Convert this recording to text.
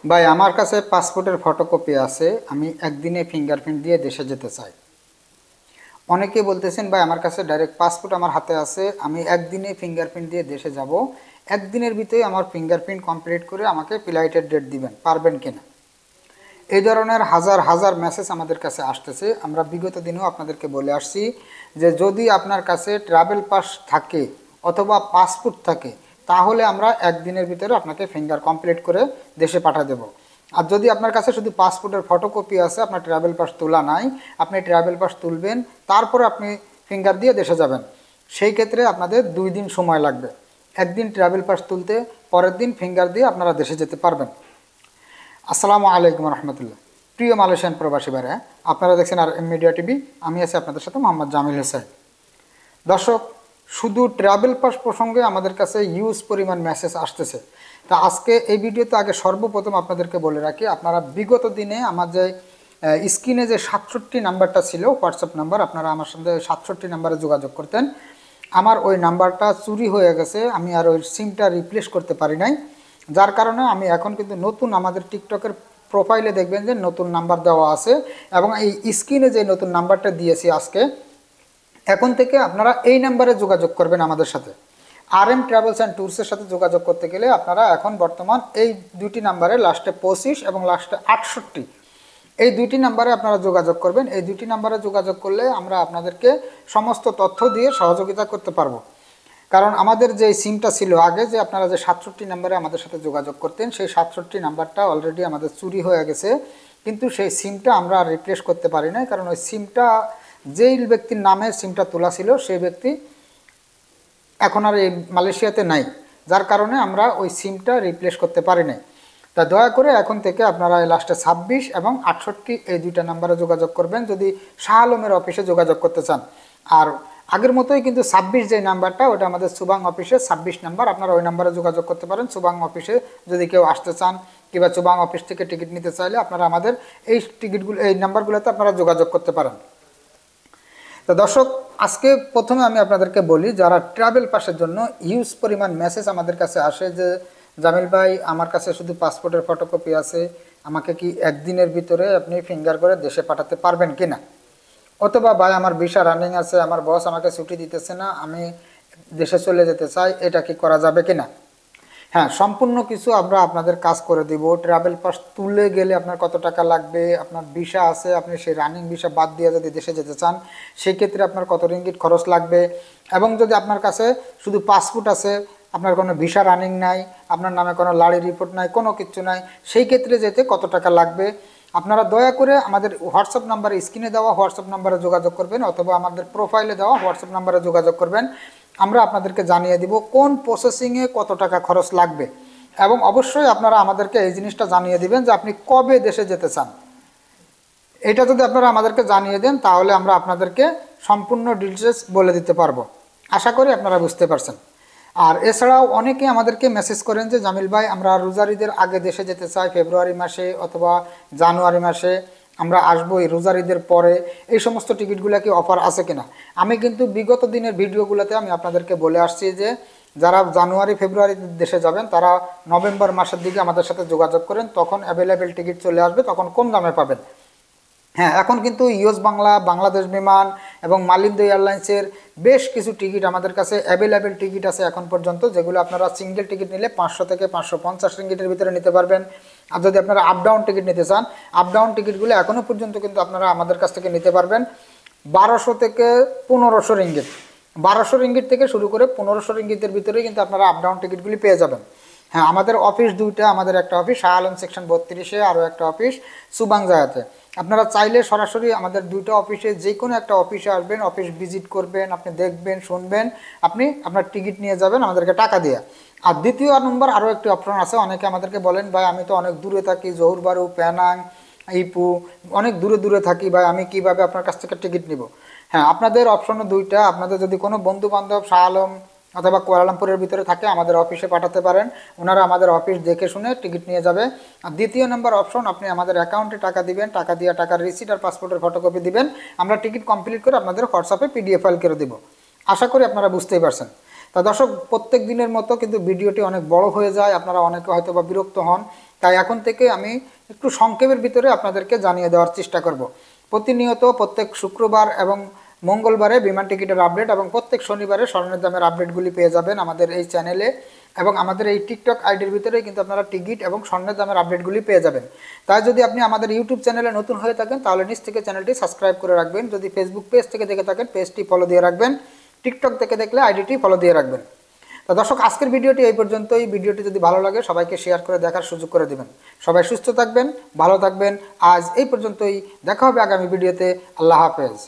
ভাই আমার কাছে পাসপোর্টের ফটোকপি আছে, আমি একদিনে ফিঙ্গারপ্রিন্ট দিয়ে দেশে যেতে চাই। অনেকেই বলতেছেন ভাই আমার কাছে ডাইরেক্ট পাসপোর্ট আমার হাতে আছে, আমি একদিনে ফিঙ্গারপ্রিন্ট দিয়ে দেশে যাব, একদিনের ভিতরে আমার ফিঙ্গারপ্রিন্ট কমপ্লিট করে আমাকে ফ্লাইটের ডেট দিবেন, পারবেন কিনা? এই ধরনের হাজার হাজার মেসেজ আমাদের কাছে আসতেছে। আমরা বিগত দিনেও আপনাদেরকে বলে আসছি যে যদি আপনার কাছে ট্রাভেল পাস থাকে অথবা পাসপোর্ট থাকে তাহলে আমরা একদিনের ভিতরে আপনাকে ফিঙ্গার কমপ্লিট করে দেশে পাঠা দেব। আর যদি আপনার কাছে শুধু পাসপোর্টের ফটোকপি আছে, আপনার ট্রাভেল পাস তোলা নাই, আপনি ট্রাভেল পাস তুলবেন, তারপর আপনি ফিঙ্গার দিয়ে দেশে যাবেন, সেই ক্ষেত্রে আপনাদের 2 দিন সময় লাগবে। একদিন ট্রাভেল পাস তুলতে, পরের দিন ফিঙ্গার দিয়ে আপনারা দেশে যেতে পারবেন। আসসালামু আলাইকুম রহমতুল্লাহ। প্রিয় মালয়েশিয়ান প্রবাসী ভাইরা, আপনারা দেখছেন আর এম মিডিয়া টিভি, আমি আছি আপনাদের সাথে মোহাম্মদ জামিল হোসেন। দর্শক, শুধু ট্রাভেল পাস প্রসঙ্গে আমাদের কাছে হিউজ পরিমাণ মেসেজ আসতেছে। তা আজকে এই ভিডিওতে আগে সর্বপ্রথম আপনাদেরকে বলে রাখি, আপনারা বিগত দিনে আমার যে স্ক্রিনে যে 67 নাম্বারটা ছিল হোয়াটসঅ্যাপ নাম্বার, আপনারা আমার সাথে 67 নাম্বারে যোগাযোগ করতেন। আমার ওই নাম্বারটা চুরি হয়ে গেছে, আমি আর ওই সিমটা রিপ্লেস করতে পারি নাই, যার কারণে আমি এখন কিন্তু নতুন আমাদের টিকটকের প্রোফাইলে দেখবেন যে নতুন নাম্বার দেওয়া আছে, এবং এই স্ক্রিনে যে নতুন নাম্বারটা দিয়েছি আজকে, এখন থেকে আপনারা এই নাম্বারে যোগাযোগ করবেন আমাদের সাথে। RM ট্রাভেলস অ্যান্ড ট্যুরসের সাথে যোগাযোগ করতে গেলে আপনারা এখন বর্তমান এই দুইটি নাম্বারে লাস্টে 25 এবং লাস্টে 68, এই দুইটি নাম্বারে আপনারা যোগাযোগ করবেন। এই দুইটি নাম্বারে যোগাযোগ করলে আমরা আপনাদেরকে সমস্ত তথ্য দিয়ে সহযোগিতা করতে পারবো। কারণ আমাদের যে সিমটা ছিল আগে, যে আপনারা যে 67 নাম্বারে আমাদের সাথে যোগাযোগ করতেন, সেই 67 নাম্বারটা অলরেডি আমাদের চুরি হয়ে গেছে, কিন্তু সেই সিমটা আমরা রিপ্লেস করতে পারি না, কারণ ওই সিমটা যেই ব্যক্তির নামে সিমটা তোলা ছিল সেই ব্যক্তি এখন আর এই মালয়েশিয়াতে নাই, যার কারণে আমরা ওই সিমটা রিপ্লেস করতে পারি নাই। তা দয়া করে এখন থেকে আপনারা লাস্টে 26 এবং 68 এই দুইটা নাম্বারে যোগাযোগ করবেন যদি শাহ আলমের অফিসে যোগাযোগ করতে চান। আর আগের মতোই কিন্তু 26 যে নাম্বারটা, ওটা আমাদের সুবাং অফিসে 26 নাম্বার, আপনারা ওই নাম্বারে যোগাযোগ করতে পারেন। সুবাং অফিসে যদি কেউ আসতে চান কিংবা সুবাং অফিস থেকে টিকিট নিতে চাইলে আপনারা আমাদের এই টিকিটগুলো, এই নাম্বারগুলোতে আপনারা যোগাযোগ করতে পারেন। তো দর্শক, আজকে প্রথমে আমি আপনাদেরকে বলি, যারা ট্রাভেল পাসের জন্য হিউজ পরিমাণ মেসেজ আমাদের কাছে আসে যে জামিল ভাই আমার কাছে শুধু পাসপোর্টের ফটোকপি আছে, আমাকে কি একদিনের ভিতরে আপনি ফিঙ্গার করে দেশে পাঠাতে পারবেন কি না? অথবা ভাই আমার ভিসা রানিং আছে, আমার বস আমাকে ছুটি দিতেছে না, আমি দেশে চলে যেতে চাই, এটা কি করা যাবে কি না? হ্যাঁ, সম্পূর্ণ কিছু আমরা আপনাদের কাজ করে দিব। ট্রাভেল পাস তুলে গেলে আপনার কত টাকা লাগবে, আপনার ভিসা আছে, আপনি সেই রানিং ভিসা বাদ দিয়ে যদি দেশে যেতে চান সেই ক্ষেত্রে আপনার কত রিঙ্গিট খরচ লাগবে, এবং যদি আপনার কাছে শুধু পাসপোর্ট আছে, আপনার কোনো ভিসা রানিং নাই, আপনার নামে কোনো লাড়ি রিপোর্ট নাই, কোনো কিছু নাই, সেই ক্ষেত্রে যেতে কত টাকা লাগবে, আপনারা দয়া করে আমাদের হোয়াটসঅ্যাপ নাম্বারে, স্ক্রিনে দেওয়া হোয়াটসঅ্যাপ নাম্বারে যোগাযোগ করবেন, অথবা আমাদের প্রোফাইলে দেওয়া হোয়াটসঅ্যাপ নাম্বারে যোগাযোগ করবেন। আমরা আপনাদেরকে জানিয়ে দিব কোন প্রসেসিংয়ে কত টাকা খরচ লাগবে, এবং অবশ্যই আপনারা আমাদেরকে এই জিনিসটা জানিয়ে দিবেন যে আপনি কবে দেশে যেতে চান। এটা যদি আপনারা আমাদেরকে জানিয়ে দেন তাহলে আমরা আপনাদেরকে সম্পূর্ণ ডিটেলস বলে দিতে পারবো। আশা করি আপনারা বুঝতে পারছেন। আর এছাড়াও অনেকে আমাদেরকে মেসেজ করেন যে জামিল ভাই আমরা রোজার ঈদের আগে দেশে যেতে চাই, ফেব্রুয়ারি মাসে অথবা জানুয়ারি মাসে আমরা আসবো, এই রোজার ঈদের পরে এই সমস্ত টিকিটগুলো কি অফার আছে কিনা? আমি কিন্তু বিগত দিনের ভিডিওগুলোতে আমি আপনাদেরকে বলে আসছি যে যারা জানুয়ারি ফেব্রুয়ারি দেশে যাবেন তারা নভেম্বর মাসের দিকে আমাদের সাথে যোগাযোগ করেন, তখন অ্যাভেলেবেল টিকিট চলে আসবে, তখন কম দামে পাবেন। হ্যাঁ, এখন কিন্তু ইউএস বাংলা, বাংলাদেশ বিমান এবং মালিন্দো এয়ারলাইন্সের বেশ কিছু টিকিট আমাদের কাছে অ্যাভেলেবেল টিকিট আছে এখন পর্যন্ত, যেগুলো আপনারা সিঙ্গেল টিকিট নিলে 500 থেকে 550 রিঙ্গিটের ভিতরে নিতে পারবেন। আর যদি আপনারা আপ ডাউন টিকিট নিতে চান, আপ ডাউন টিকিটগুলো এখনও পর্যন্ত কিন্তু আপনারা আমাদের কাছ থেকে নিতে পারবেন 1200 থেকে 1500 রিঙ্গিট, 1200 রিঙ্গিট থেকে শুরু করে 1500 রিঙ্গিতের ভিতরেই কিন্তু আপনারা আপ ডাউন টিকিটগুলি পেয়ে যাবেন। হ্যাঁ, আমাদের অফিস দুইটা, আমাদের একটা অফিস শাহ আলম সেকশন 32-এ, আরও একটা অফিস সুবাং জায়াতে। আপনারা চাইলে সরাসরি আমাদের দুইটা অফিসে যে কোনো একটা অফিসে আসবেন, অফিস ভিজিট করবেন, আপনি দেখবেন, শুনবেন, আপনি আপনার টিকিট নিয়ে যাবেন আমাদেরকে টাকা দিয়ে। আর দ্বিতীয় নম্বর আরও একটি অপশন আছে, অনেকে আমাদেরকে বলেন ভাই আমি তো অনেক দূরে থাকি, জহুরবারু, পেনাং, ইপু, অনেক দূরে দূরে থাকি, ভাই আমি কিভাবে আপনার কাছ থেকে টিকিট নিব? হ্যাঁ, আপনাদের অপশনও দুইটা। আপনাদের যদি কোনো বন্ধু বান্ধব শাহ আলম অথবা কুয়ালালামপুরের ভিতরে থাকে আমাদের অফিসে পাঠাতে পারেন, ওনারা আমাদের অফিস দেখে শুনে টিকিট নিয়ে যাবে। আর দ্বিতীয় নম্বর অপশন, আপনি আমাদের অ্যাকাউন্টে টাকা দিবেন, টাকা দিয়ে টাকার রিসিট আর পাসপোর্টের ফটোকপি দিবেন, আমরা টিকিট কমপ্লিট করে আপনাদের হোয়াটসঅ্যাপে PDF ফাইল করে দেবো। আশা করি আপনারা বুঝতেই পারছেন। তা দর্শক, প্রত্যেক দিনের মতো কিন্তু ভিডিওটি অনেক বড় হয়ে যায়, আপনারা অনেকে হয়তো বা বিরক্ত হন, তাই এখন থেকে আমি একটু সংক্ষেপের ভিতরে আপনাদেরকে জানিয়ে দেওয়ার চেষ্টা করব। প্রতিনিয়ত প্রত্যেক শুক্রবার এবং মঙ্গলবারে বিমান টিকিটের আপডেট এবং প্রত্যেক শনিবারে স্বর্ণের দামের আপডেটগুলি পেয়ে যাবেন আমাদের এই চ্যানেলে, এবং আমাদের এই টিকটক আইডির ভিতরে কিন্তু আপনারা টিকিট এবং স্বর্ণের দামের আপডেটগুলি পেয়ে যাবেন। তাই যদি আপনি আমাদের ইউটিউব চ্যানেলে নতুন হয়ে থাকেন তাহলে নিচ থেকে চ্যানেলটি সাবস্ক্রাইব করে রাখবেন। যদি ফেসবুক পেজ থেকে দেখে থাকেন পেজটি ফলো দিয়ে রাখবেন। টিকটক থেকে দেখলে আইডিটি ফলো দিয়ে রাখবেন। তো দর্শক, আজকের ভিডিওটি এই পর্যন্তই। ভিডিওটি যদি ভালো লাগে সবাইকে শেয়ার করে দেখার সুযোগ করে দেবেন। সবাই সুস্থ থাকবেন, ভালো থাকবেন। আজ এই পর্যন্তই, দেখা হবে আগামী ভিডিওতে। আল্লাহ হাফেজ।